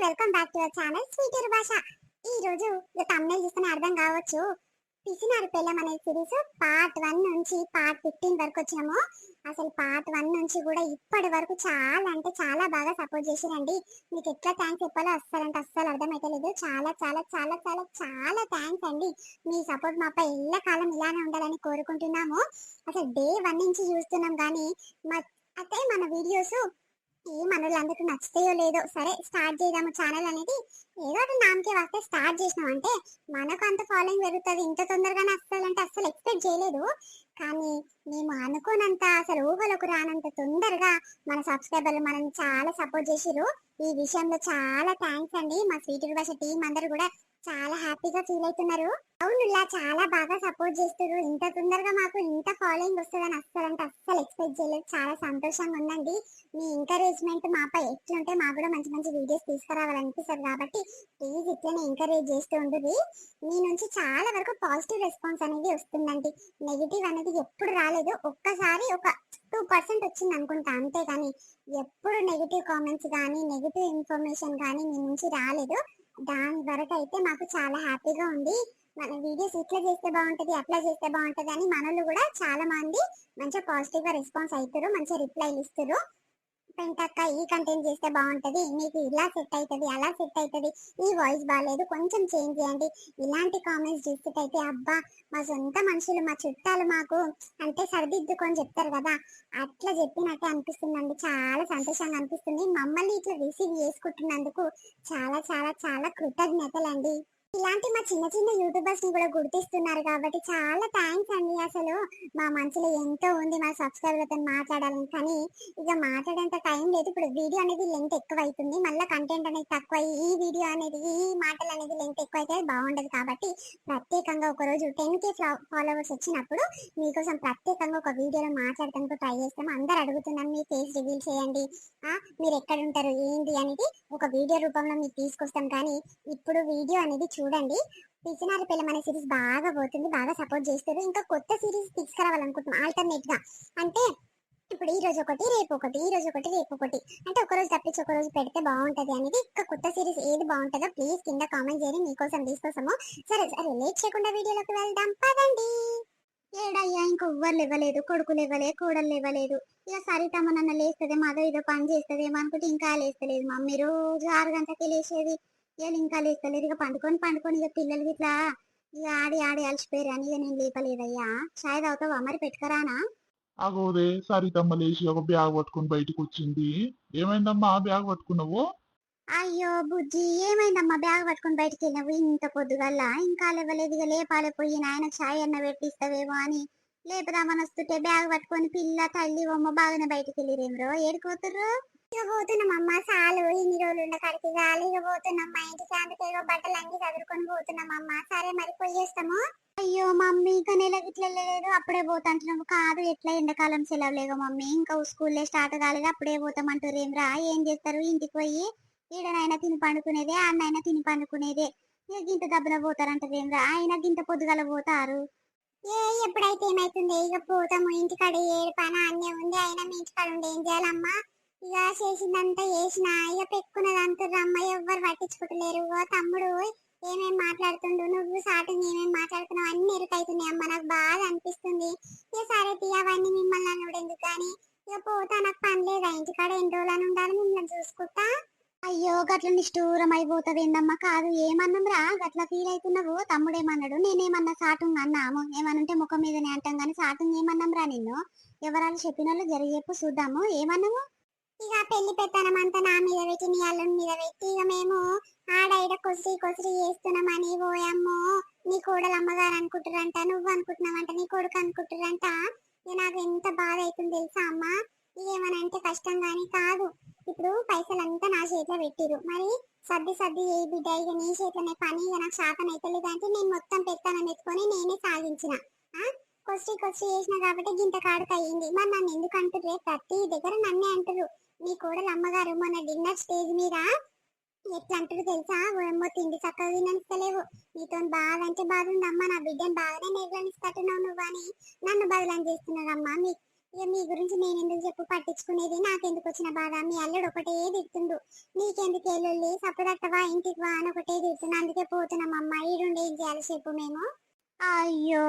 Welcome back to our channel sweeter భాష. ఈ రోజు తమిళ చూస్తేనే అర్థం కావచ్చు, పిసినారి పెళ్ళం అనే సిరీస్ పార్ట్ 1 నుంచి పార్ట్ 15 వరకు వచ్చాము. అసలు పార్ట్ 1 నుంచి కూడా ఇప్పటి వరకు చాలా అంటే చాలా బాగా సపోర్ట్ చేసిరండి. మీకు ఎట్లా థ్యాంక్స్ చెప్పాలో అస్సలు అర్థమైతలేదు. చాలా చాలా చాలా చాలా చాలా థ్యాంక్స్ అండి. మీ సపోర్ట్ మాపై ఎల్లకాలం ఇలానే ఉండాలని కోరుకుంటున్నాము. అసలు డే 1 నుంచి చూస్తున్నాం కానీ అయితే మన వీడియోస్ మనోళ్ళందరికీ నచ్చుతాయో లేదో, సరే స్టార్ట్ చేద్దాము ఛానల్ అనేది. ఏదో ఒకటి నామకే వస్తే స్టార్ట్ చేసినాం అంటే మనకు అంత ఫాలోయింగ్ పెరుగుతుంది. ఇంత తొందరగానే అస్సలు ఎక్స్పెక్ట్ చేయలేదు. కానీ మేము అనుకోనంత, అసలు ఊహలకు రానంత తొందరగా మన సబ్స్క్రైబర్లు మనల్ని చాలా సపోర్ట్ చేసిరు. ఈ విషయంలో చాలా థ్యాంక్స్ అండి. మా స్వీటర్ భాష టీం అందరూ కూడా చాలా హ్యాపీగా ఫీల్ అవుతున్నారు. అవునులా చాలా బాగా సపోర్ట్ చేస్తారు. ఇంత తొందరగా మాకు ఇంత ఫాలోయింగ్ వస్తుందని అస్సలు ఎక్స్పెక్ట్ చేయలేదు. చాలా సంతోషంగా ఉందండి. మీ ఎంకరేజ్మెంట్ మాపై ఎట్లుంటే మాకు కూడా మంచి మంచి వీడియోస్ తీసుకురావాలనిపిస్తుంది. కాబట్టి ప్లీజ్ ఇట్లనే ఎంకరేజ్ చేస్తూ ఉంటుంది. మీ నుంచి చాలా వరకు పాజిటివ్ రెస్పాన్స్ అనేది వస్తుందండి. నెగిటివ్ అనేది ఎప్పుడు రాలేదు. ఒక్కసారి ఒక 2% వచ్చింది అనుకుంటా, అంతేగాని ఎప్పుడు నెగిటివ్ కామెంట్స్ కానీ నెగిటివ్ ఇన్ఫర్మేషన్ కానీ మీ నుంచి రాలేదు. దాని వరకు అయితే మాకు చాలా హ్యాపీగా ఉంది. మన వీడియోస్ ఇట్లా చేస్తే బాగుంటది, అట్లా చేస్తే బాగుంటది అని మనోళ్ళు కూడా చాలా మంది మంచిగా పాజిటివ్ గా రెస్పాన్స్ అవుతారు, మంచిగా రిప్లైలు ఇస్తారు. పెంటక్క ఈ కంటెంట్ చేస్తే బాగుంటది, మీకు ఇలా సెట్ అవుతుంది, అలా సెట్ అవుతుంది, ఈ వాయిస్ బాగాలేదు కొంచెం చేంజ్ చేయండి, ఇలాంటి కామెంట్స్ చూస్తే అబ్బా మా సొంత మనుషులు మా చుట్టాలు మాకు అంటే సరిదిద్దుకొని చెప్తారు కదా, అట్లా చెప్పినట్టే అనిపిస్తుందండి. చాలా సంతోషంగా అనిపిస్తుంది. మమ్మల్ని ఇట్లా రిసీవ్ చేసుకుంటున్నందుకు చాలా చాలా చాలా కృతజ్ఞతలండి. ఇలాంటి మా చిన్న చిన్న యూట్యూబర్స్ ని కూడా గుర్తిస్తున్నారు కాబట్టి చాలా థ్యాంక్స్ అండి. అసలు మా మనసులో ఎంతో ఉంది మా సబ్స్క్రైబర్లతో మాట్లాడాలని, కానీ ఇక మాట్లాడేంత టైం లేదు. ఇప్పుడు వీడియో అనేది లెంత్ ఎక్కువ అవుతుంది, మళ్ళీ కంటెంట్ అనేది తక్కువ, ఈ వీడియో అనేది ఈ మాటలు అనేది లెంత్ ఎక్కువ అయితే బాగుండదు. కాబట్టి ప్రత్యేకంగా ఒక రోజు 10K ఫాలోవర్స్ వచ్చినప్పుడు మీకోసం ప్రత్యేకంగా ఒక వీడియోలో మాట్లాడటానికి ట్రై చేస్తాము. అందరు అడుగుతున్నాను మీ ఫేస్ రివీల్ చేయండి, మీరు ఎక్కడ ఉంటారు ఏంటి అనేది ఒక వీడియో రూపంలో మీకు తీసుకొస్తాం. కానీ ఇప్పుడు వీడియో అనేది చూడండి. పిసినారి పెళ్ళం అనే సిరీస్ బాగా పోతుంది, బాగా సపోర్ట్ చేస్తారు. ఇంకా కొత్త సిరీస్ తీసుకురావాలనుకుంటున్నాం ఆల్టర్నేట్ గా. అంటే ఇప్పుడు ఈ రోజు ఒకటి రేపు ఒకటి, ఈ రోజు ఒకటి రేపు ఒకటి, అంటే ఒక రోజు తప్పించి ఒక రోజు పెడితే బాగుంటది అనేది. ఇంకా కొత్త సిరీస్ ఏది బాగుంటుందో ప్లీజ్ కింద కామెంట్ చేయండి, మీకోసం తీసుకొస్తాము. సరే సరే లేట్ చేయకుండా వీడియోలోకి వెళ్దాం పదండి. ఏడయ్యా ఇంక ఎవ్వరు ఇవ్వలేదు, కొడుకులు ఇవ్వలే, కోడలు ఇవ్వలేదు. ఇక సరితమ్మ నన్ను లేస్తుందేమో, అదో ఇదో పని చేస్తుందేమో అనుకుంటే ఇంకా లేస్తలేదు. మమ్మీ రోజు 6 గంటలకి లేచేది, ఇక ఇంకా లేస్తలేదు. ఇక పండుకొని ఇక పిల్లలు ఇట్లా ఇక ఆడి ఆడి అలసిపోయారు అని ఇక నేను లేపలేదయ్యా. చాయ్ తాగుతావా మరి, పెట్టుకరానా? అగోదే సరితమ్మ లేచి ఒక బ్యాగ్ పట్టుకుని బయటికి వచ్చింది. ఏమైందమ్మా ఆ బ్యాగ్ పట్టుకున్నావు? అయ్యో బుజ్జి, ఏమైందమ్మా బ్యాగ్ పట్టుకుని బయటికి వెళ్ళినావు ఇంత పొద్దుగల్లా? ఇంకా లేవలేదు. ఇక లేపాలే పోయి నాయన చాయ్ అన్న పెట్టిస్తావేమో అని లేపుదామని వస్తుంటే బ్యాగ్ పట్టుకొని పిల్ల తల్లి బొమ్మ బాగానే బయటికి వెళ్ళిరేమ్రో. ఏడుకోతుర్రు? ఇక పోతున్నామమ్మ, చాలు ఇన్ని రోజులు ఉండ కడికి చాలు. ఇక పోతున్నాం మా ఇంటికి, అందుకే బట్టలు అన్ని చదువుకొని పోతున్నామమ్మ. సరే మరి పోయేస్తాము. అయ్యో మమ్మీ ఇంకా నెల గిట్ల లేదు, అప్పుడే పోతాంటున్నాము. కాదు ఎట్లా ఎండాకాలం సెలవులేగా మమ్మీ, ఇంకా స్కూల్లే స్టార్ట్ కాలేదు, అప్పుడే పోతామంటారు. ఏమ్రా ఏం చేస్తారు ఇంటికి పోయి? ఈడనైనా తిని పండుకునేదే, అన్నైనా తిని పండుకునేదే. ఇక గింత దబ్బున పోతారంటారేమ్రా, ఆయన గింత పొద్దుగల పోతారు. ఎప్పుడైతే ఏమైతుంది, ఇక పోతాము. ఇంటికాడ ఏడు పని అన్నీ ఉంది, అయినా మీ ఇంటికాడ ఉండి ఏం చేయాలమ్మా? ఇక చేసిందంతా చేసిన, ఇక పెట్టుకున్నది అంటుర్రమ్మ, ఎవ్వరు పట్టించుకుంటలేరు. తమ్ముడు ఏమేం మాట్లాడుతుండు, నువ్వు సాటింగ్ ఏమేం మాట్లాడుతున్నావు అన్ని ఎరుకైతున్నాయి అమ్మ, నాకు బాగా అనిపిస్తుంది. ఇక సరే తీ అవన్నీ మిమ్మల్ని అనుడు ఎందుకు కానీ, ఇక పోతా, నాకు పని లేదా ఇంటికాడ ఎన్ని రోజులని ఉండాలి మిమ్మల్ని చూసుకుంటా. అయ్యో గట్ల నిష్ఠూరం అయిపోతావేందమ్మా? కాదు ఏమన్నాం రా గట్ల ఫీల్ అవుతున్నావు? తమ్ముడేమన్నాడు, నేనేమన్నా సాటుంగ్ అన్నాము? ఏమనంటే ముఖం మీదనే అంటాం కానీ సాటుంగ్ ఏమన్నాం రా నిన్ను? ఎవరాలు చెప్పిన వాళ్ళు జరిగేపు చూద్దాము. ఏమన్నాము? ఇక పెళ్లి పెత్తనం అంతా నా మీద పెట్టి నీ అల్లుని మీద పెట్టి ఇక మేము ఆడ కొసిరి చేస్తున్నామని, పోయమ్మో నీ కోడలు అమ్మగారు అనుకుంటారంట, నువ్వు అనుకుంటున్నావంట, నీ కొడుకు అనుకుంటారంట. ఇక నాకు ఎంత బాధ అవుతుంది తెలుసా అమ్మ. ఇదేమనంటే కష్టం గాని కాదు. ఇప్పుడు పైసలంతా నా చేతిలో పెట్టిరు, మరి సర్ది ఏ బిడ్డ ఇక నీ చేతిలోనే పని, ఇక నాకు శాతం అవుతలేదు అంటే నేను మొత్తం పెత్తనం ఎత్తుకొని నేనే సాగించిన. కొసిరి చేసిన కాబట్టి గింత కాడుకు అయ్యింది. మరి నన్ను ఎందుకు అంటుర్రే? ప్రతి దగ్గర నన్నే అంటారు. నీ కోడలు అమ్మగారు మొన్న డిన్నర్ స్టేజ్ మీద ఎట్లా అంటారు తెలుసా? ఏమో తిండి చక్కగా తిననిస్తలేవు, నీతో బాధ అంటే బాధ ఉందమ్మా, నా బిడ్డను బాగానే నెగ్లనిస్తట్టున్నావు నువ్వు అని నన్ను బదులని చేస్తున్నారమ్మా. ఇక మీ గురించి నేను ఎందుకు చెప్పు పట్టించుకునేది, నాకెందుకు వచ్చిన బాధ. మీ అల్లుడు ఒకటే తిడుతుండు, నీకెందుకు ఎల్లుల్లి సప్పుదట్టవా ఇంటికి వా అని ఒకటే తిడుతున్నా. అందుకే పోతున్నామమ్మా, ఈడుండి ఏం చేయాలి చెప్పు మేము. అయ్యో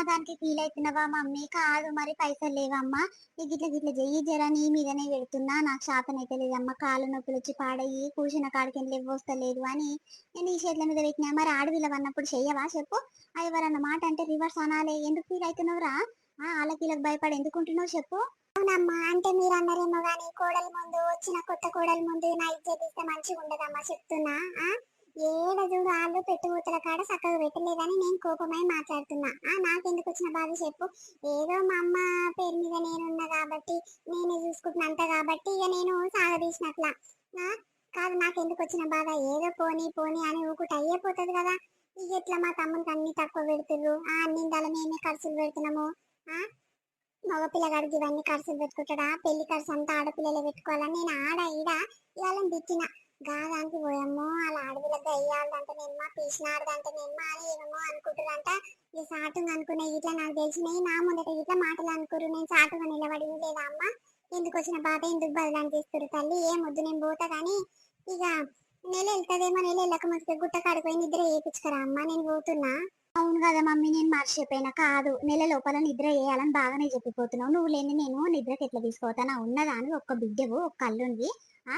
దానికి ఫీల్ అవుతున్నావా మమ్మీ? కాదు మరి పైసలు లేవమ్మా, నీకు ఇట్లా గిట్ల చెయ్యి జరా, నీ మీదనే పెడుతున్నా, నాకు శాతం అయితే లేదమ్మా, కాళ్ళు నొప్పులు వచ్చి పాడయ్యి కూర్చున్న కాడికి వస్తలేదు అని నేను ఈ చేతుల మీద పెట్టినా. మరి ఆడవిల్ల అన్నప్పుడు చెయ్యవా చెప్పు? ఎవరన్న మాట అంటే రివర్స్ అనాలే, ఎందుకు ఫీల్ అవుతున్నావురా? వాళ్ళకి భయపడి ఎందుకుంటున్నావు చెప్పు? అవునమ్మా, అంటే మీరు అన్నారేమో గానీ కోడల ముందు, వచ్చిన కొత్త కోడల ముందు నా ఇజ్జత్ ఇస్తే మంచిగా ఉండదమ్మా చెప్తున్నా. ఏడ చూడు వాళ్ళు పెట్టుబూతుల కాడ చక్కగా పెట్టలేదని నేను కోపమై మాట్లాడుతున్నా. నాకెందుకు వచ్చిన బాధ చెప్పు? ఏదో మా అమ్మ పేరు మీద నేనున్నా కాబట్టి, నేనే చూసుకుంటున్నా అంత కాబట్టి ఇక నేను సాగదీసినట్లా. ఆ, కాదు నాకెందుకు వచ్చిన బాధ? ఏదో పోనీ పోనీ అని ఊకుట అయిపోతుంది కదా. ఇక ఎట్లా మా తమ్మునికి అన్ని తక్కువ పెడుతుర్రు, నిందాల మేమే ఖర్చులు పెడుతున్నాము. ఆ మగ పిల్లగాడికి ఇవన్నీ ఖర్చులు పెట్టుకుంటాడా? పెళ్లి ఖర్చు అంతా ఆడపిల్లలే పెట్టుకోవాలని నేను ఆడ ఈడ ఇవాళ తిట్టిన. గాదానికి పోయమ్మో వాళ్ళ ఆడపిల్లకి అయ్యాలంటే నేమ్మా, పీసినాడదంటే నేమ్మా అని ఏమేమో అనుకుంటారంట. ఈ సాటుగా అనుకునే ఇట్లా నాకు తెలిసినాయి, నా ముందట ఇట్లా మాటలు అనుకోరు. నేను సాటుగా నిలబడి లేదా అమ్మ? ఎందుకు వచ్చిన బాధ, ఎందుకు బదులు చేస్తారు తల్లి? ఏం వద్దు నేను పోతా కానీ ఇక నెల వెళ్తుందేమో, నెల వెళ్ళక ముందుకే గుట్ట కాడిపోయి నిద్ర వేయించుకరా అమ్మ, నేను పోతున్నా. అవును కదా మమ్మీ, నేను మర్చిపోయినా. కాదు నెల లోపల నిద్ర వేయాలని బాగానే చెప్పిపోతున్నావు. నువ్వు లేని నేను నిద్రకి ఎట్లా తీసుకోతానా? ఉన్నదాని ఒక్క బిడ్డవు, ఒక్క అల్లుంది.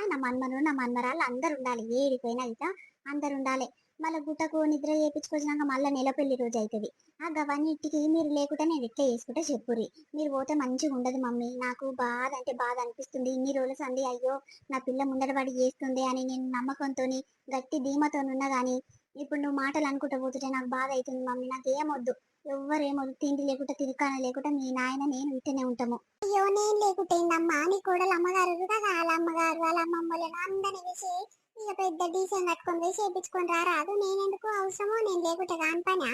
నా మన్మను నా మన్మరాలు అందరు ఉండాలి, ఏడిపోయినా ఇక అందరు ఉండాలి. మళ్ళీ గుట్టకు నిద్ర చేయించుకొచ్చినాక మళ్ళీ నెల పెళ్లి రోజు అవుతుంది. గవన్నిటికి మీరు లేకుండా నేను ఎట్లా చేసుకుంటే చెప్పుర్రి. మీరు పోతే మంచిగా ఉండదు మమ్మీ, నాకు బాధ అంటే బాధ అనిపిస్తుంది. ఇన్ని రోజుల సంది అయ్యో నా పిల్ల ముందర పడి చేస్తుంది అని నేను నమ్మకంతో గట్టి ధీమతో ఉన్నా గానీ ఇప్పుడు నువ్వు మాటలు అనుకుంటూ పోతుంటే నాకు బాధ అవుతుంది మమ్మీ. నాకు ఏమొద్దు, ఎవ్వరేమొద్దు, తిండి లేకుండా తిరికాన లేకుండా మీ నాయన నేను ఇట్టనే ఉంటాము. అయ్యో నేను లేకుంటేందమ్మా, నీ కోడలు అమ్మగారు కదా, వాళ్ళ అమ్మగారు వాళ్ళ అమ్మమ్మలను అందరిని వేసి ఇక పెద్ద డీసెంట్ కట్టుకొని వేసి చేయించుకొని రారాదు. నేనెందుకు అవసరమో, నేను లేకుంటే కాని పనా?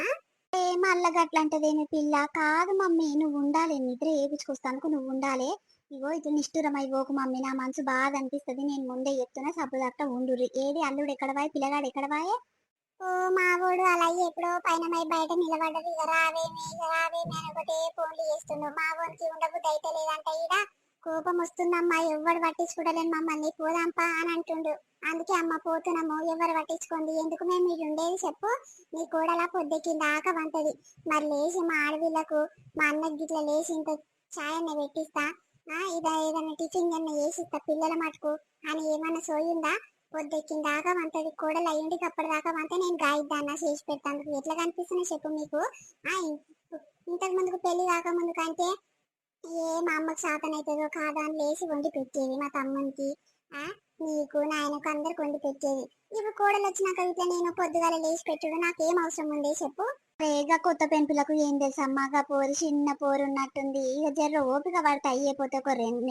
మళ్ళా గట్లంటదేమి పిల్ల? కాదు మమ్మీ, నువ్వు ఉండాలి, నిద్ర వేయించుకొస్తానుకు నువ్వు ఉండాలి. ఇగో ఇటు నిష్ఠురం అయిపోకు మమ్మీ, నా మనసు బాధ అనిపిస్తుంది. నేను ముందే చెప్తున్నా, సబ్బుదట్ట ఉండుర్రి. ఏది అల్లుడు ఎక్కడ వాయి, పిల్లగాడు ఎక్కడ వాయే? ఓ మావోడు అలా ఎప్పుడో పైన మై బయట నిలబడ్డది. ఇక రావేమి ఇక రావేమి అని ఒకటే ఫోన్లు చేస్తుండు. మావోనికి ఉండబుద్ధి అయితే లేదంట. ఈడ కోపం వస్తుందమ్మా, ఎవ్వరు పట్టించుకుంటలేను మమ్మల్ని, పోదాంపా అని అంటుండు. అందుకే అమ్మ పోతున్నాము, ఎవరు పట్టించుకోండి, ఎందుకు మేము మీరు ఉండేది చెప్పు? నీ కోడలా పొద్దెక్కిన దాకా వంటది. మరి లేచి మా ఆడవిళ్ళకు, మా అన్నకి గిట్ల లేచి ఇంత ఛాయ్ అన్న పెట్టిస్తా, ఇదా ఏదన్నా టిఫిన్ అన్న చేసిస్తా పిల్లల మటుకు అని ఏమన్నా సోయిందా? పొద్దెక్కిన దాకా వంటది. కోడలు అయ్యింటికి అప్పటిదాకా వంట నేను గాయిద్దాన్నా చేసి పెడతాను. ఎట్లా కనిపిస్తున్నాయి చెప్పు మీకు? ఇంతకు ముందుకు పెళ్లి కాక ముందుకు అంటే మా అమ్మకి శాతం అవుతుందో కాదా అని లేచి వండి పెట్టేది మా తమ్మునికి, నీకు నాయనకు అందరికి వండి పెట్టేది. ఇప్పుడు కోడలు వచ్చినాక ఇట్లా నేను పొద్దుగాల లేచి పెట్టుడు నాకేం అవసరం ఉంది చెప్పు? రేగా కొత్త పెంపులకు ఏం తెలుసమ్మా, పోరు చిన్న పోరు ఉన్నట్టుంది. ఇక జర ఓపిక పడితే అయిపోతే ఒక 2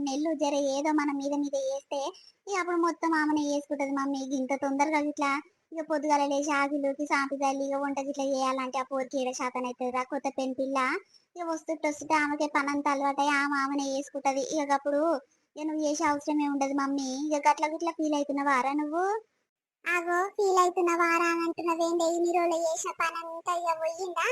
నెలలు జర ఏదో మన మీద మీద వేస్తే ఇక అప్పుడు మొత్తం ఆమెనే వేసుకుంటది మమ్మీ. ఇంత తొందరగా ఇట్లా ఇక పొద్దుగాల లేచి ఆగిలోకి సాంపి తల్లి ఇక వంట ఇట్లా చేయాలంటే ఆ పోరికి ఏడ శాతం అవుతుంది రా? కొత్త పెంపిల్ల ఇక వస్తుంటే వస్తుంటే ఆమెకే పనంతా అలవాటై ఆమెనే వేసుకుంటది. ఇక అప్పుడు ఇక నువ్వు చేసే అవసరమే ఉండదు మమ్మీ. ఇక గట్ల గిట్లా ఫీల్ అవుతున్నావారా నువ్వు? అగో ఫీల్ అవుతున్న వారా అని అంటున్నవేంటి? ఇన్ని రోజులు చేసిన పని అంతా ఇక పోయిందా?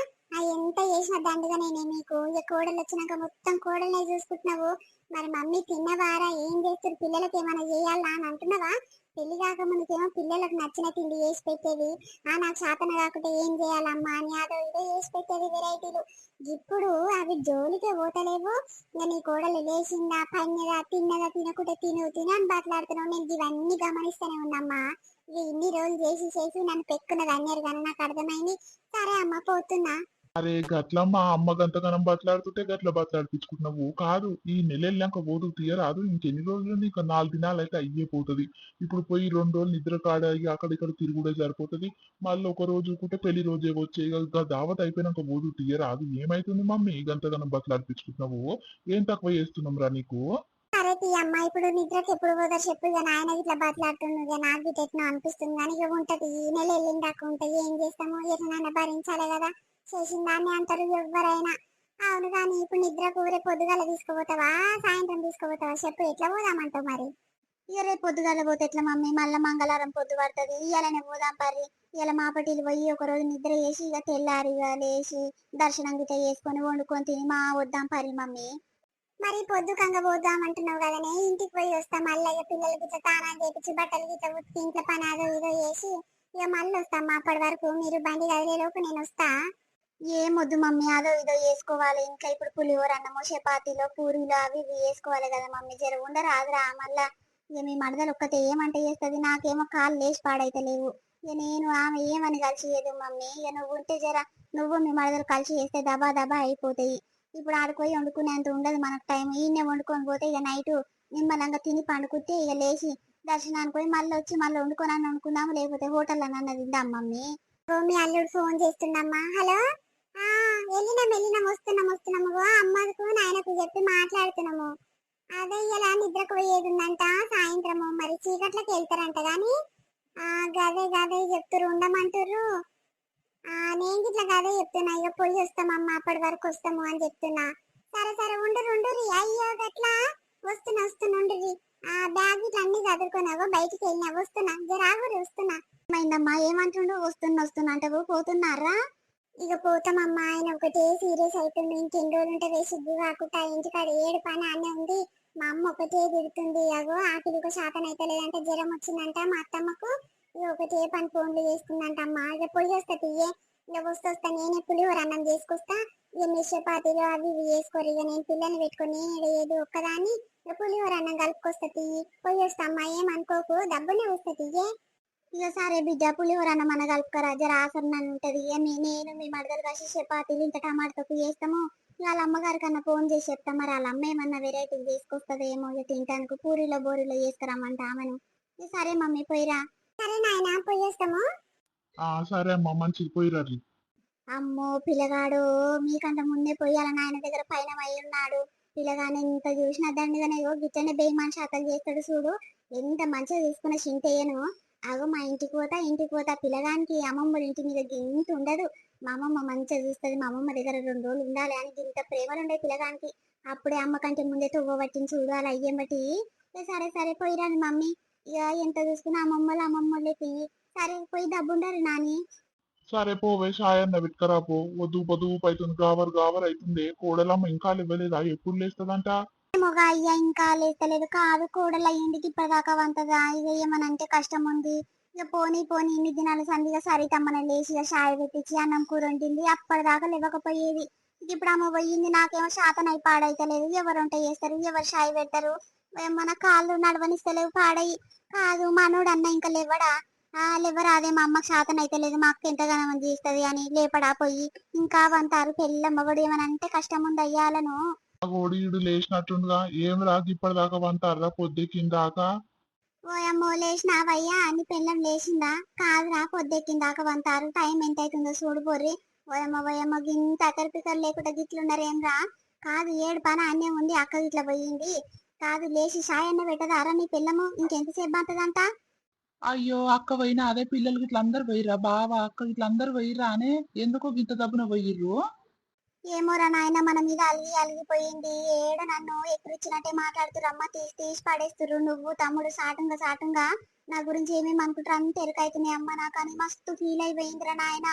ఎంత చేసిన దండగా నేనే మీకు. ఇక కోడలు వచ్చినాక మొత్తం కోడలనే చూసుకుంటున్నావు. మరి మమ్మీ తిన్నవారా? ఏం చేస్తారు? పిల్లలకి ఏమైనా చేయాలా అని అంటున్నావా? పెళ్లి కాక ముందుకేమో పిల్లలకు నచ్చిన తిండి చేసి పెట్టేది. నాకు శాతన కాకుంటే ఏం చేయాలమ్మా అని అదో ఇదో చేసి పెట్టేది వెరైటీలు. ఇప్పుడు అవి జోలికే పోతలేవు. ఇక నీ కోడలు లేచిందా, పన్నదా, తిన్నదా, తినకుంటే తిను అని మాట్లాడుతున్నావు. నేను ఇవన్నీ గమనిస్తూనే ఉన్నామ్మా. ఇన్ని రోజులు చేసి చేసి నన్ను పెట్టుకున్నది అన్నారు కానీ నాకు అర్థమైంది. సరే అమ్మ పోతున్నా. అరే గట్ల మా అమ్మ గంతగానం బతలాడుతుంటే గట్ల బతలాడిపించుకుంటున్నావు. కాదు ఈ నెల వెళ్ళాక పోదు తీయరాదు. ఇంకెన్ని రోజులు నీకు 4 దినాలు అయితే అయ్యే పోతుంది. ఇప్పుడు పోయి 2 రోజులు నిద్ర కాడ ఇక అక్కడిక్కడ తిరుగుడే సరిపోతుంది. మళ్ళీ ఒక రోజు కూటే పెళ్లి రోజే వచ్చే ఇక దావత్ అయిపోయినాక పోదు తీయరాదు. ఏమైతుంది మమ్మీ గంతగానం బతలాడిపించుకుంటున్నావు? ఏం తక్కువ చేస్తున్నాం రా నీకు? సరే తీ అమ్మ, ఇప్పుడు నిద్రకి ఎప్పుడు పోతారు చెప్పు? ఇక నాయన ఇట్లా బతలాడుతుంది, ఇక నాకు ఇటు ఎట్లా అనిపిస్తుంది కానీ ఇక ఉంటది. ఈ నెల వెళ్ళిన దాకా ఉంటది. ఏం చేస్తాము, ఎట్లనైనా భరించాలి కదా. చేసిన దాన్ని అంటారు ఎవరైనా. అవును కానీ ఇప్పుడు నిద్రకు రేపు పొద్దుగాల తీసుకుపోతావా, సాయంత్రం తీసుకుపోతావా చెప్పు? ఎట్లా పోదామంటావు మరి? ఇక రేపు పొద్దుగాల పోతే ఎట్లా మమ్మీ? మళ్ళీ మంగళవారం పొద్దు పడుతుంది. ఇయాలనే పోదాం పర్రి. ఇలా మాపటిలు పోయి ఒక రోజు నిద్ర చేసి ఇక తెల్లారి ఇక లేచి దర్శనం గిట్ట చేసుకొని వండుకొని తిని మా వద్దాం పర్రి మమ్మీ. మరి పొద్దుకంగా పోదాం అంటున్నావు కదనే, ఇంటికి పోయి వస్తా మళ్ళీ. ఇక పిల్లలకి ఇట్లా తానాలు చేపించి బట్టలు గిట్ల ఉతికి ఇంట్లో పని అదో ఇదో చేసి ఇక మళ్ళీ వస్తాం. అప్పటి వరకు మీరు బండి కదిలేలోపు నేను వస్తా. ఏమొద్దు మమ్మీ, అదో ఇదో చేసుకోవాలి ఇంకా. ఇప్పుడు పులిహోర అన్నము, చపాతీలో పూరీలు అవి ఇవి చేసుకోవాలి కదా మమ్మీ. జర ఉండరాదురా మళ్ళా. ఇక మీ మరదలు ఒక్కతే ఏమంటే చేస్తుంది, నాకేమో కాళ్ళు లేచి పాడైతే లేవు. ఇక నేను ఆమె ఏమని కలిసి చేయదు మమ్మీ. ఇక నువ్వు ఉంటే జర నువ్వు మీ మరదలు కలిసి చేస్తే దబా దబా అయిపోతాయి. ఇప్పుడు ఆడిపోయి వండుకునేంత ఉండదు మనకు టైం. ఈయనే వండుకొని పోతే ఇక నైట్ నిమ్మలంగా తిని పండుకుంటే ఇక లేచి దర్శనానికి పోయి మళ్ళీ వచ్చి మళ్ళీ వండుకొని వండుకుందాము, లేకపోతే హోటల్లో అన్నది తిందాం మమ్మీ. మీ అల్లుడు ఫోన్ చేస్తుండమ్మా. హలో, వెళ్ళినాం వస్తున్నాము అమ్మకు నాయనకు చెప్పి మాట్లాడుతున్నాము. అదే ఇలా నిద్రకు పోయేది ఉందంట సాయంత్రము, మరి చీకట్లకి వెళ్తారంట గాని గదే చెప్తురు ఉండమంటుర్రు. నేను ఇట్లా గదే చెప్తున్నా, ఇక పోయి వస్తామమ్మా అప్పటి వరకు వస్తాము అని చెప్తున్నా. సరే ఉండురి. అయ్యో గట్లా వస్తుండ్రి. బ్యాగ్ ఇట్లా అన్ని చదువుకున్నావో బయటికి వెళ్ళినా వస్తున్నా, జరాగురి వస్తున్నా. ఏమైందమ్మా, ఏమంటుండు? వస్తున్నా అంటావు, పోతున్నారా? ఇక పోతామమ్మా, ఆయన ఒకటే సీరియస్ అవుతుంది. ఇంకెన్ని రోజులు ఉంటే సిగ్గు కాకుండా ఇంటికాడ ఏడు పని అనే ఉంది. మా అమ్మ ఒకటే తిడుతుంది. అగో ఆకలికి శాతం అయితే లేదంటే జ్వరం వచ్చిందంట మా అత్తమ్మకు. ఇక ఒకటే పని ఫోన్లు చేసుకుందంట అమ్మ. ఇక పొయ్యి వస్తా తీయే, ఇక వస్తా నేనే పులిహోర అన్నం చేసుకొస్తా. ఇక మీ చపాతీలు అవి ఇవి వేసుకోరు. ఇక నేను పిల్లని పెట్టుకొని ఏదో ఒక్కదాన్ని ఇక పులిహోర అన్నం కలుపుకొస్తా తీయి. పొయ్యి వస్తా అమ్మా, ఏమనుకోకు, డబ్బునే వస్తా తీయే. ఇక సరే బిడ్డ, పులిహోర అన్నం మన కలుపుకరా, జర ఆసరణ ఉంటది. నేను మీ మరదలు కలిసి చపాతీలు ఇంత టమాటాతో చేస్తాము. వాళ్ళ అమ్మగారి కన్నా ఫోన్ చేసి చెప్తాం. మరి వాళ్ళ అమ్మ ఏమన్నా వెరైటీలు తీసుకొస్తుందేమో ఇక తింటానికి. పూరీలో బోరీలో చేసుకురామంట ఆమెను. సరే మమ్మీ పోయిరా. సరే నాయన పోయేస్తాము. సరే అమ్మా, మంచిది, పోయిరారు. అమ్మో పిల్లగాడు మీకంట ముందే పోయాల నాయన దగ్గర పైన అయి ఉన్నాడు. పిల్లగాని ఇంత చూసిన దండగానే గిట్టనే బేమాన్ శాతలు చేస్తాడు చూడు. ఎంత మంచిగా తీసుకున్న చింతయ్యను. అగో మా ఇంటికి పోతా పిల్లగానికి అమ్మమ్మ ఇంటి మీద గింత ఉండదు. మా అమ్మమ్మ మంచిగా చూస్తుంది. మా అమ్మమ్మ దగ్గర 2 రోజులు ఉండాలి అని ఇంత ప్రేమలు ఉండే పిల్లగానికి. అప్పుడే అమ్మ కంటే ముందే తొవ్వ పట్టించి చూడు అలా అయ్యం బట్టి. సరే పోయిరాని మమ్మీ. ఇక ఎంత చూసుకున్నా అమ్మమ్మలే పియ్యి. సరే పోయి డబ్బుండాలి నాని. సరే పోవే, సాయన్న విట్కరా పో. వద్దు పొదుపు అవుతుంది, గావర్ అవుతుంది. కోడలమ్మ ఇంకా ఇవ్వలేదా? ఎప్పుడు లేస్తుందంట? మొగ అయ్యా ఇంకా లేస్తలేదు. కాదు కోడలు అయ్యింటికి ఇప్పటిదాకా వంతదా. ఇక ఏమనంటే కష్టం ఉంది. ఇక పోనీ ఇన్ని దినాలు సందిగా సరితమ్మని లేచి ఇక షాయి పెట్టించి అన్నం కూర వండింది. అప్పటిదాకా లేవకపోయేది. ఇక ఇప్పుడు అమ్మ పోయింది. నాకేమో శాతం అయి పాడైతలేదు. ఎవరు వంట చేస్తారు, ఎవరు షాయి పెడతారు? మన కాళ్ళు నడవనిస్తలేవు పాడయి. కాదు మనోడు అన్న ఇంకా లేవడా? లేవరా, అదే మా అమ్మకి శాతం అయితే లేదు, మా అక్క ఎంతగానో చేస్తుంది అని లేపడా పోయి. ఇంకా వంతారు పెళ్ళమ్మ కూడా ఏమనంటే కష్టం ఉంది అయ్యాలను. ఓడియుడు లేచినట్టుండగా ఏం రాకి ఇప్పటిదాకా వంటారా పొద్దెక్కిందాకా? ఓయమ్మో లేచినావయ్యా అని పెళ్ళం లేచిందా? కాదురా, పొద్దెక్కిందాకా వంతారు. టైం ఎంత అవుతుందో చూడు బొర్రి. ఓయమ్మ గింత అకరిపికలు లేకుండా గిట్లున్నారేం రా? కాదు ఏడు పని అన్నే ఉంది, అక్క గిట్ల పోయింది. కాదు లేచి సాయన్న పెట్టదారా నీ పిల్లము? ఇంకెంతసేపు అంతదంట? అయ్యో, అక్క పోయినా అదే పిల్లలు ఇట్లా అందరు పోయిరా, బావా అక్క ఇట్లా అందరు పోయిరా అనే ఎందుకో గింత దబ్బున పోయిర్రు? ఏమోరా నాయన మన మీద అలిగిపోయింది. ఏడ నన్ను ఎక్కిరిచ్చినట్టే మాట్లాడుతురమ్మ. తీసి పడేస్తుర్రు. నువ్వు తమ్ముడు సాటుంగా నా గురించి ఏమేమి అనుకుంటారు అంత ఎరుకైతున్నాయి అమ్మ. నాకు అని మస్తు ఫీల్ అయిపోయిందిరా నాయన.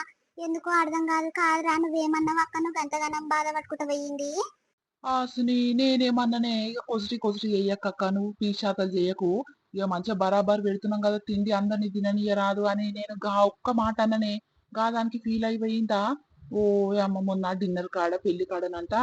ఎందుకో అర్థం కాదురా. నువ్వేమన్నావు అక్క, నువ్వు ఎంతగానం బాధపడుకుంటూ పోయింది. ఆసుని నేనేమన్ననే, ఇక కొసిరి చెయ్యక్క, నువ్వు పీశాతలు చెయ్యకు. ఇక మంచిగా బరాబర్ పెడుతున్నాం కదా తిండి, అందరిని తిననీయరాదు అని నేను ఒక్క మాట అన్ననే. దానికి ఫీల్ అయిపోయిందా? ఓ అమ్మ, మొన్న డిన్నర్ కాడ పెళ్లి కాడనంట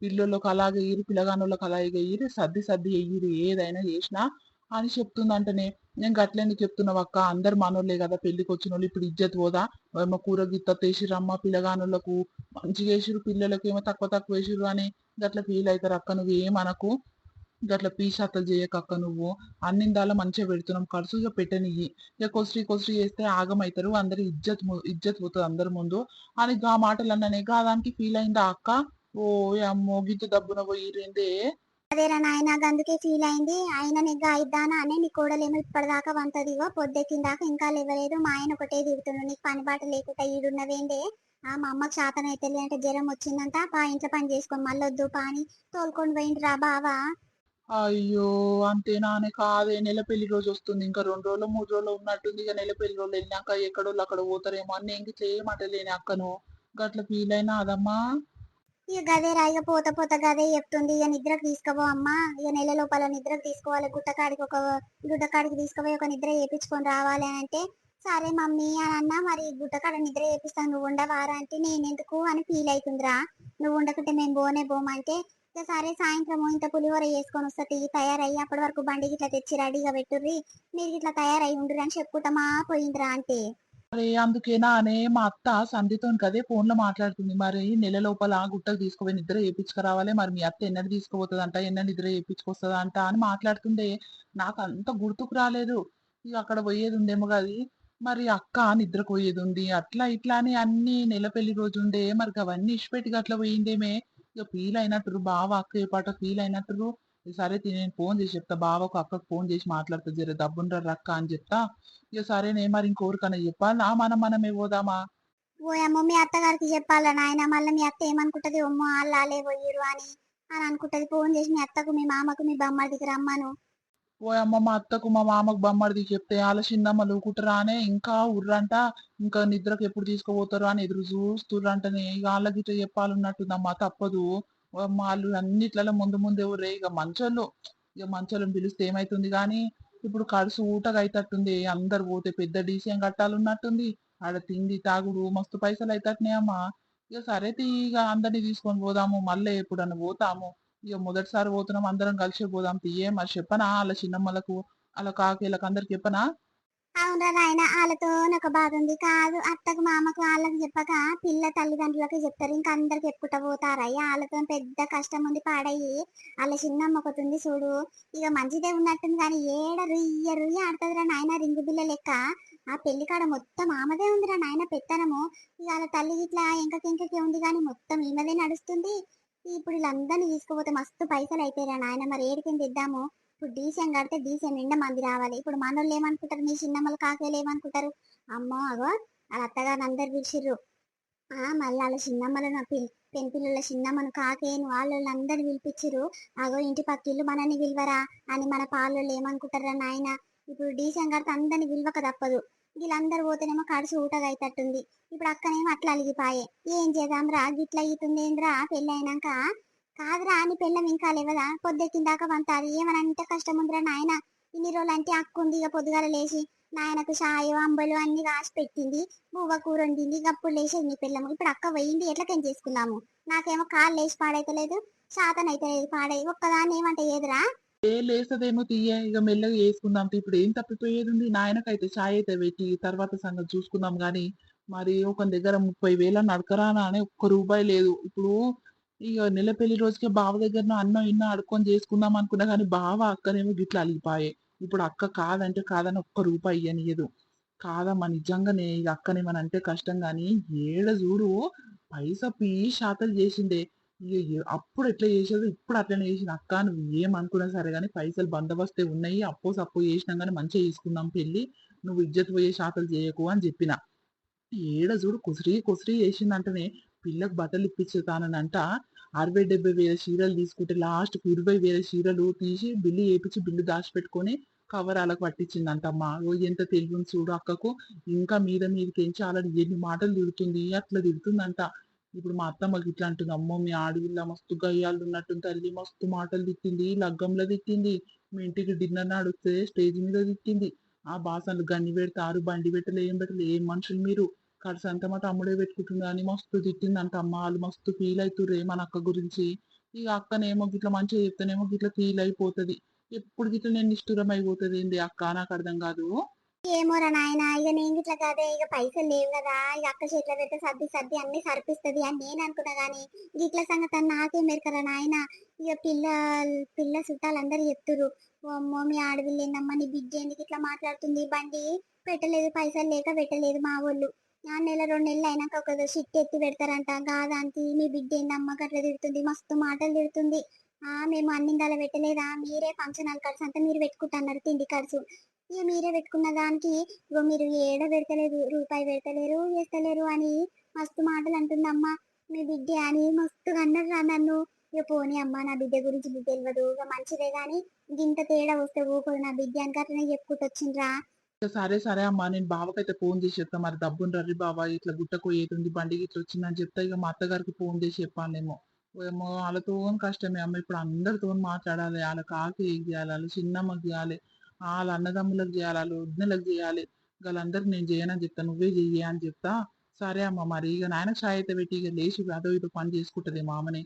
పిల్లలకు అలాగే ఎయ్యిరు, పిల్లగానోళ్ళకి అలాగే ఎయ్యిరు, సర్ది ఎయ్యిరు ఏదైనా చేసినా అని చెప్తుందంటనే. నేను గట్లేందుకు చెప్తున్నావు అక్క, అందరు మనోళ్ళే కదా పెళ్లికి వచ్చిన వాళ్ళు. ఇప్పుడు ఇజ్జత్ పోదా? ఏమో కూర గిత్త తీసిరమ్మ పిల్లగానోళ్ళకు మంచిగా వేసిరు, పిల్లలకి ఏమో తక్కువ వేసిరు అని గట్ల ఫీల్ అవుతారు అక్క. నువ్వు ఏమనకు, గట్ల పీసాతలు చేయకక్క. నువ్వు అన్నిందాల మంచిగా పెడుతున్నాం, కడుసుగా పెట్టనియ్యి. ఇక కొసిరి చేస్తే ఆగమవుతారు, అందరు ఇజ్జత్ పోతుంది అందరి ముందు అని గా మాటలు అన్ననే. దానికి ఫీల్ అయిందా అక్క? ఓ అమ్మో, గిత్త దబ్బున పోయిరేందే. అదేరా నాయన, అందుకే ఫీల్ అయింది. ఆయన నిగ్గా ఇద్దానా అని నీ కోడలేమో ఇప్పటిదాకా వంతదిగో పొద్దెక్కిందాకా ఇంకా లేవలేదు. మా ఆయన ఒకటే తిడుతుండు, నీకు పని బాట లేకుండా ఈడున్నవేందే. మా అమ్మకి శాతం అయితే అంటే జ్వరం వచ్చిందంట, ఇంట్లో పని చేసుకొని మళ్ళొద్దు పాని తోలుకొని పోయిండు రా బావా. అయ్యో, అంతేనానే? కాదే, నెల పెళ్లి రోజు వస్తుంది, ఇంకా 2 రోజులు 3 రోజులు ఉన్నట్టుంది. ఇక నెల పెళ్లి రోజులు వెళ్ళినాక ఎక్కడోళ్ళు అక్కడ పోతారేమో అని నేను ఇట్లా ఏమంటలేని అక్కను. గట్ల ఫీల్ అయినా అదమ్మా. ఇక గదే రా ఇక పోత పోత గదే చెప్తుంది. ఇక నిద్రకు తీసుకోపో అమ్మా, ఇక నెల లోపల నిద్రకు తీసుకోవాలి, గుట్టకాడికి తీసుకుపోయి ఒక నిద్ర చేపించుకొని రావాలి అని అంటే, సరే మమ్మీ అని అన్నా. మరి గుట్టకాడ నిద్ర చేపిస్తాను నువ్వు ఉండవారా అంటే, నేనెందుకు అని ఫీల్ అవుతుందిరా. నువ్వు ఉండకుంటే మేము పోమంటే, ఇక సరే సాయంత్రం ఇంత పులిహోర చేసుకొని వస్తుంది తయారయ్యి, అప్పటి వరకు బండికి ఇట్లా తెచ్చి రెడీగా పెట్టుర్రి, మీరు ఇట్లా తయారయ్యి ఉండ్రి అని చెప్పుకుంటామా పోయిందిరా అంటే. మరి అందుకేనా అనే మా అత్త సంధితో కదే ఫోన్ లో మాట్లాడుతుంది. మరి నెల లోపల గుట్టకు తీసుకుపోయి నిద్ర చేయించుకురావాలి. మరి మీ అత్త ఎన్నడు తీసుకుపోతుందంట, ఎన్నడు నిద్ర చేయించుకొస్తుందంట అని మాట్లాడుతుండే. నాకు అంత గుర్తుకు రాలేదు. ఇక అక్కడ పోయేది ఉందేమో కది. మరి అక్క నిద్రకు పోయేది ఉంది, అట్లా ఇట్లా అని అన్ని నెల పెళ్లి రోజు ఉండే. మరి అవన్నీ ఇచ్చిపెట్టి అట్లా పోయిందేమే. ఇక ఫీల్ అయినట్టు బావ అక్క ఏ పాట ఫీల్ అయినట్టు. సరే నేను ఫోన్ చేసి చెప్తా, బావకు అక్కకు ఫోన్ చేసి మాట్లాడుతా, జర డబ్బుండ్ర అక్క అని చెప్తా. ఇక సరేనే మరి ఇంకోరికన్నా చెప్పాలా, మనమే పోదామా? ఓయమ్మో మీ అత్తగారికి చెప్పాలా నాయన, మళ్ళీ మీ అత్త ఏమనుకుంటది, అమ్మో వాళ్ళే పోయిరు అని అనుకుంటది. ఫోన్ చేసి మీ అత్తకు మీ మామకు మీ బొమ్మడికి రమ్మను. ఓ అమ్మ, మా అత్తకు మా మామకు బమ్మడిది చెప్తే వాళ్ళ చిన్నమ్మలు కుటరానే ఇంకా ఉర్రంట. ఇంకా నిద్రకు ఎప్పుడు తీసుకుపోతారు అని ఎదురు చూస్తుర్రంటనే. ఇక వాళ్ళకి ఇట్లా చెప్పాలన్నట్టుందమ్మా, తప్పదు. ఓ అమ్మ, వాళ్ళు అన్నిట్లలో ముందు ముందు ఎవరే. ఇక మంచోళ్ళని పిలిస్తే ఏమైతుంది గాని, ఇప్పుడు కడుసు ఊటగా అయితట్టుంది. అందరు పోతే పెద్ద డీసీఎం కట్టాలన్నట్టుంది. ఆడ తిండి తాగుడు మస్తు పైసలు అయితట్నే అమ్మా. ఇక సరే ఇక అందరినీ తీసుకొని పోదాము, మళ్ళీ ఎప్పుడన్నా పోతాము. ఇక మొదటిసారి పోతున్నాం, అందరం కలిసి పోదాం తీయే. మరి చెప్పనా వాళ్ళ చిన్నమ్మలకు, వాళ్ళ కాకీలకు అందరికి చెప్పనా? అవునరా నాయన, వాళ్ళతో ఒక బాధ ఉంది. కాదు అత్తకు మామకు వాళ్ళకి చెప్పక పిల్ల తల్లిదండ్రులకు చెప్తారు, ఇంకా అందరికి చెప్పుకుంటా పోతారయ్యా. వాళ్ళతో పెద్ద కష్టం ఉంది పాడయ్యి. వాళ్ళ చిన్నమ్మ ఒకటి ఉంది చూడు, ఇక మంచిదే ఉన్నట్టుంది కానీ ఏడ రుయ్య రుయ్య ఆడుతుందిరా నాయన, రింగు బిల్ల లెక్క. ఆ పెళ్లి కాడ మొత్తం ఆమెదే ఉందిరా నాయన పెత్తనము. ఇక వాళ్ళ తల్లి ఇట్లా ఎంకకెంకకే ఉంది కానీ మొత్తం ఈమెదే నడుస్తుంది. ఇప్పుడు వీళ్ళందరినీ తీసుకుపోతే మస్తు పైసలు అయితాయిరా నాయన, మరి ఏడికింది ఇద్దాము. ఇప్పుడు డీసీఎం కడితే డీసీఎం నిండా మంది రావాలి. ఇప్పుడు మనోళ్ళు ఏమనుకుంటారు, మీ చిన్నమ్మలు కాకేలు ఏమనుకుంటారు, అమ్మో అగో వాళ్ళ అత్తగారిని అందరు పిలిచిర్రు, మళ్ళీ వాళ్ళ చిన్నమ్మలను పెంపిల్ల చిన్నమ్మను కాకేను వాళ్ళని అందరిని పిలిపించిర్రు, అగో ఇంటి పక్కిళ్ళు మనల్ని విలువరా అని మన పాలోళ్ళు ఏమనుకుంటారా నాయన. ఇప్పుడు డీసీఎం కడితే అందరిని విలువక తప్పదు. వీళ్ళందరూ పోతేనేమో కడుసు ఊటగా అయితట్టుంది. ఇప్పుడు అక్కనేమో అట్లా అలిగిపాయే. ఏం చేద్దాం రా, గిట్ల అవుతుందేంద్రా పెళ్ళి అయినాక. కాదురా అని పెళ్ళం ఇంకా లేవదా, పొద్దెక్కిందాకా వంతాది, ఏమని అంటే కష్టం ఉందిరా నాయన. ఇన్ని రోజులు అంటే అక్కుంది, ఇక పొద్దుగాల లేచి నాయనకు షాయో అంబలు అన్ని రాసి పెట్టింది, బువ్వ కూర వండింది, గప్పుడు లేచేది నీ పిల్లము. ఇప్పుడు అక్క పోయింది, ఎట్లకేం చేసుకున్నాము. నాకేమో కాళ్ళు లేచి పాడైతలేదు, శాతం అయితే లేదు పాడై, ఒక్కదాన్ని ఏమంటే ఏదిరా. లేసదేమో తీయ, ఇక మెల్లగా వేసుకుందాం. ఇప్పుడు ఏం తప్పిపోయేది ఉంది. నాయనకైతే ఛాయ్ అయితే పెట్టి తర్వాత సంగతి చూసుకుందాం గాని. మరి ఒక దగ్గర 30,000 నడకరానా అని ఒక్క రూపాయి లేదు. ఇప్పుడు ఇక నెల పెళ్లి రోజుకే బావ దగ్గర అన్నం ఇన్న అడుక్కొని చేసుకుందాం అనుకున్నా కానీ, బావ అక్కనేమో గిట్ల అలిగిపాయే. ఇప్పుడు అక్క కాదంటే కాదని ఒక్క రూపాయి ఇయ్యనియదు. కాదమ్మా నిజంగానే, ఇక అక్కనేమనంటే కష్టం గాని, ఏడ చూడు పైసా పీ శాతలు చేసిందే. అప్పుడు ఎట్లా చేసేది, ఇప్పుడు అట్లనే చేసింది. అక్క నువ్వు ఏమనుకున్నా సరే కానీ పైసలు బందోబస్తే ఉన్నాయి, అప్పో సప్పో చేసినాం కానీ మంచిగా చేసుకుందాం పెళ్లి, నువ్వు ఇజ్జత్ పోయే శాతలు చేయకు అని చెప్పిన. ఏడ చూడు కుసిరి కుసిరి చేసిందంటనే. పిల్లకు బట్టలు ఇప్పించుతానంట 60,000-70,000 చీరలు తీసుకుంటే లాస్ట్ కు 20,000 చీరలు తీసి బిల్లు చేపించి బిల్లు దాచిపెట్టుకొని కవర్ వాళ్ళకి పట్టించిందంటమ్మా. ఓ ఎంత తెలివి చూడు అక్కకు. ఇంకా మీద మీదకి ఎంచి ఆల్రెడీ ఎన్ని మాటలు తిడుతుంది, అట్లా తిడుతుందంట. ఇప్పుడు మా అత్తమ్మకి ఇట్లా అంటుంది, అమ్మో మీ ఆడవిల్ల మస్తు గయ్యాలు ఉన్నట్టుంది తల్లి, మస్తు మాటలు తిట్టింది, లగ్గంలో తిట్టింది, మీ ఇంటికి డిన్నర్ నడిస్తే స్టేజ్ మీద తిట్టింది. ఆ బాసన్లు గన్ని పెడతారు, బండి పెట్టలే, ఏం పెట్టలే, ఏం మనుషులు మీరు, కడసంత మా తమ్ముడే పెట్టుకుంటుంది అని మస్తు తిట్టిందంట అమ్మ. వాళ్ళు మస్తు ఫీల్ అవుతుర్రే మన అక్క గురించి. ఇక అక్కనేమో గిట్ల మంచిగా చెప్తానేమో గిట్ల ఫీల్ అయిపోతుంది. ఎప్పుడు గిట్ల నేను నిష్ఠురం అయిపోతుంది ఏంది అక్క, నాకు అర్థం కాదు. ఏమోరా నాయన, ఇక నేను ఇట్లా కదే, ఇక పైసలు లేవు కదా, ఇక అక్క చేతిలో పెడితే సర్ది సర్ది అన్ని సరిపిస్తుంది అని నేను అనుకున్నా గానీ, గిట్ల సంగతి అని నాకేం మెరకరా నాయన. ఇక పిల్ల చుట్టాలు అందరు చెప్తురు, "ఓ అమ్మో మీ ఆడవిల్ల ఏందమ్మా, నీ బిడ్డ ఎందుకు ఇట్లా మాట్లాడుతుంది, బండి పెట్టలేదు, పైసలు లేక పెట్టలేదు మా వాళ్ళు, ఆ నెల 2 నెలలు అయినాక ఒక షిట్ ఎత్తి పెడతారంట, గాదాంతి మీ బిడ్డ ఏందమ్మా గట్ల తిడుతుంది, మస్తు మాటలు తిడుతుంది, మేము అన్నిందాల పెట్టలేదా, మీరే ఫంక్షన్ హాల్ ఖర్చు అంతా మీరు పెట్టుకుంటున్నారు, తిండి ఖర్చు ఇక మీరే పెట్టుకున్న దానికి, ఇగో మీరు ఏడ పెడతలేదు, రూపాయి పెడతలేరు చేస్తలేరు అని మస్తు మాటలు అంటుందమ్మా. మీ బిడ్డ అని మస్తుగా అన్నర్రా నన్ను. ఇక పోనీ అమ్మా, నా బిడ్డ గురించి మీకు తెలియదు, ఇక మంచిదే గాని గింత తేడా వస్తే ఊకోదు, నా బిడ్డ అని అట్లనే చెప్పుకుంటూ వచ్చిండ్రా. ఇక సరే సరే అమ్మా, నేను బావకైతే ఫోన్ చేసి చెప్తా. మరి డబ్బుని రర్రి బావ ఇట్లా గుట్టకు ఏదుంది బండికి ఇట్లా వచ్చిందని చెప్తా. ఇక మా అత్తగారికి ఫోన్ చేసి చెప్పానేమో. ఏమో వాళ్ళతో కష్టమే అమ్మ. ఇప్పుడు అందరితో మాట్లాడాలి, వాళ్ళ కాకి చేయాలి, వాళ్ళ చిన్నమ్మకి చేయాలి, వాళ్ళ అన్నదమ్ములకు చేయాలి, వాళ్ళ వదినలకు చేయాలి. వాళ్ళందరికి నేను చేయనని చెప్తా, నువ్వే చెయ్యి అని చెప్తా. సరే అమ్మ, మరి ఇక నాయనకు చాయ్ అయితే పెట్టి ఇక లేచి అదో ఇదో పని చేసుకుంటది మామని.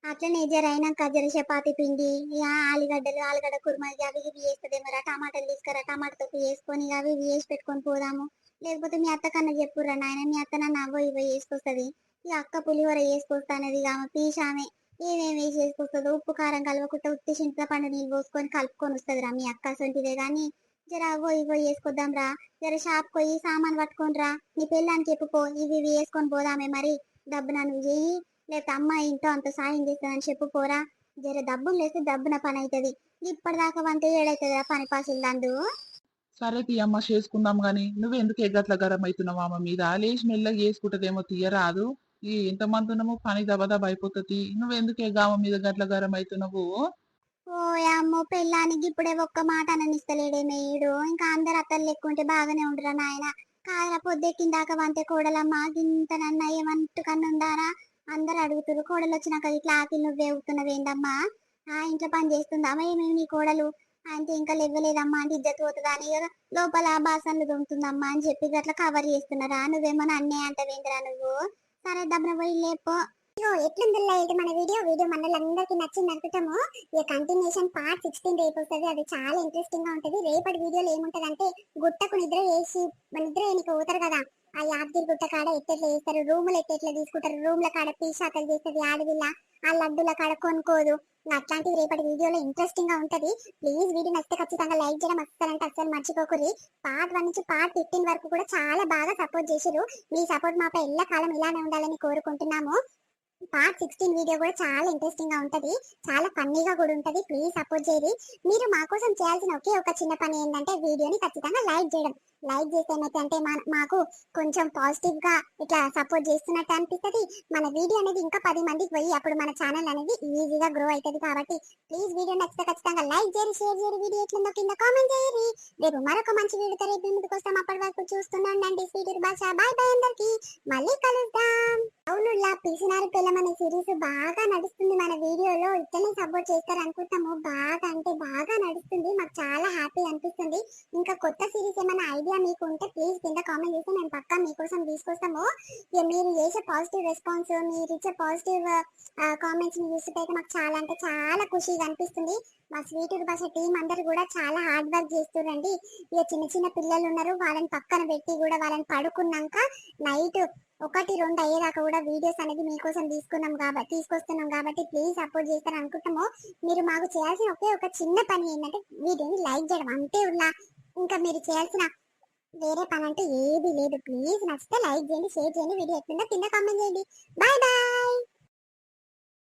అట్లనే జర అయినాక జర చపాతి పిండి ఇక ఆలుగడ్డలు ఆలుగడ్డ కుర్మా ఇక అవి ఇవి చేస్తుందేమరా, టమాటాలు తీసుకురా, టమాటా తొక్కు వేసుకొని ఇక అవి ఇవి వేసి పెట్టుకొని పోదాము. లేకపోతే మీ అత్త కన్నా చెప్పుర్రా నాయన, మీ అత్త నన్ను అవో ఇవో వేసుకొస్తుంది. ఇక అక్క పులిహోర వేసుకొస్తానది ఇక ఆమె పీషామె ఏమేమి వేసి వేసుకొస్తుందో, ఉప్పు కారం కలవకుండా ఉత్తి చింతపండు నీళ్ళు పోసుకొని కలుపుకొని వస్తుందిరా మీ అక్క. అసంటిదే కానీ జర అవో ఇవో వేసుకొద్దాం రా. జర షాప్ పోయి సామాన్ పట్టుకొని రా, నీ పెళ్ళానికి చెప్పుకో ఇవి ఇవి వేసుకొని పోదామే. మరి డబ్బున నువ్వు చెయ్యి, లేకపోతే అమ్మ ఇంట్లో అంత సాయం చేస్తుందని చెప్పు పోరా. జర డబ్బులు లేస్తే డబ్బున పని అవుతుంది. ఇప్పటిదాకా వంట ఏడైతుందిరా పని పాసులు దండు. సరే తీయమ్మ చేసుకుందాం గాని, నువ్వు ఎందుకు ఎగ్గట్ల గరం అవుతున్నావు అమ్మ మీద? లేచి మెల్లగా చేసుకుంటదేమో తీయరాదు. ఈ ఎంతమంది ఉన్నామో పని దబదబ అయిపోతుంది. నువ్వెందుకు ఎగ్గామ మీద గట్ల గరం అవుతున్నావు? ఓ అమ్మో, పెళ్ళానికి ఇప్పుడే ఒక్క మాట అననిస్తలేడే మేయుడు. ఇంకా అందరు అత్తలు లెక్కుంటే బాగానే ఉండరా నాయన. కాదరా పొద్దెక్కిందాక వంతే కోడలమ్మ ఇంత నన్న ఏమంటు కన్నా ఉందారా. అందరు అడుగుతురు కోడలు వచ్చినాక ఇట్లా ఆకిలు నువ్వే ఊగుతున్నావేందమ్మా, ఆ ఇంట్లో పని చేస్తుందమ్మా ఏమేమి నీ కోడలు అంటే ఇంకా లేవలేదమ్మా అంటే ఇద్దరు పోతుందా అని లోపల బాసన్లు దొంగతుందమ్మా అని చెప్పి అట్లా కవర్ చేస్తున్నారా. నువ్వేమో అన్నే అంటవేందిరా నువ్వు. సరే దబ్బన పోయి లేపో. ఎట్లుందిల్లా ఇది మన వీడియో మనలందరికీ నచ్చింది అనుకుంటాము. ఈ కంటిన్యూషన్ పార్ట్ 16 రేపు వస్తుంది. అది చాలా ఇంట్రెస్టింగ్ గా ఉంటది. రేపటి వీడియోలో ఏముంటది అంటే గుట్టకు నిద్ర వేసి నిద్ర వేయనికి పోతారు కదా, ఆ యాదగిరి గుట్ట కాడ ఎట్టెట్లా చేస్తారు, రూములు ఎట్టెట్లా తీసుకుంటారు, రూమ్ల కాడ పీషాకలు చేస్తుంది ఆడవిల్ల, ఆ లడ్డుల కాడ కొనుక్కోదు. అట్లాంటివి రేపటి వీడియోలో ఇంట్రెస్టింగ్ గా ఉంటది. ప్లీజ్ వీడియో నచ్చితే ఖచ్చితంగా లైక్ చేయడం అస్సలంటే అస్సలు మర్చిపోకూరి. పార్ట్ 1 నుంచి పార్ట్ 15 వరకు కూడా చాలా బాగా సపోర్ట్ చేసిరు. మీ సపోర్ట్ మాపై ఎల్లకాలం ఇలానే ఉండాలని కోరుకుంటున్నాము. పార్ట్ 16 వీడియో కూడా చాలా ఇంట్రెస్టింగ్ గా ఉంటది, చాలా ఫన్నీగా కూడా ఉంటది. ప్లీజ్ సపోర్ట్ చేయండి. మీరు మా కోసం చేయాల్సిన ఒకే ఒక చిన్న పని ఏంటంటే వీడియోని ఖచ్చితంగా లైక్ చేయడం. లైక్ చేస్తే ఏమైతే మాకు కొంచెం పాజిటివ్ గా ఇట్లా సపోర్ట్ చేస్తున్నట్టు అనిపిస్తుంది. మన వీడియో అనేది ఇంకా 10 మందికి పోయి అప్పుడు మన ఛానల్ అనేది ఈజీగా గ్రో అవుతుంది. కాబట్టి ప్లీజ్ వీడియో నచ్చితే ఖచ్చితంగా లైక్ చేయండి, షేర్ చేయండి, వీడియో ఎట్లుందో కింద కామెంట్ చేయండి. రేపు మరొక మంచి వీడియోతో రేపు ముందుకు వస్తాం. అప్పటి వరకు చూస్తున్నాండి స్వీటర్ భాష. బాయ్ బాయ్ అందరికి, మళ్ళీ కలుద్దాం. అవునులా పిసినారి పిల్లం అనే సిరీస్ బాగా నడుస్తుంది. మన వీడియోలో ఇట్లనే సపోర్ట్ చేస్తారు అనుకుంటాము. బాగా అంటే బాగా నడుస్తుంది, మాకు చాలా హ్యాపీ అనిపిస్తుంది. ఇంకా కొత్త సిరీస్ ఏమైనా ఐడియా మీకు ఉంటే ప్లీజ్ కింద కామెంట్ చేస్తే మేము పక్కా మీకోసం తీసుకొస్తాము. ఇక మీరు చేసే పాజిటివ్ రెస్పాన్స్, మీరు ఇచ్చే పాజిటివ్ కామెంట్స్ ని చూస్తే మాకు చాలా అంటే చాలా ఖుషిగా అనిపిస్తుంది. మా స్వీటర్ భాష టీం అందరు కూడా చాలా హార్డ్ వర్క్ చేస్తురండి. ఇక చిన్న చిన్న పిల్లలు ఉన్నారు, వాళ్ళని పక్కన పెట్టి కూడా వాళ్ళని పడుకున్నాక నైట్ 1-2 అయ్యేదాకా కూడా వీడియోస్ అనేది మీకోసం తీసుకొస్తున్నాం కాబట్టి ప్లీజ్ సపోర్ట్ చేస్తారు అనుకుంటాము. మీరు మాకు చేయాల్సిన ఒకే ఒక చిన్న పని ఏంటంటే వీడియోని లైక్ చేయడం అంతే ఉన్నా. ఇంకా మీరు చేయాల్సిన వేరే పని అంటూ ఏది లేదు. ప్లీజ్ నచ్చితే లైక్ చేయండి, షేర్ చేయండి, వీడియో ఎట్లుందో కింద కామెంట్ చేయండి. Bye bye.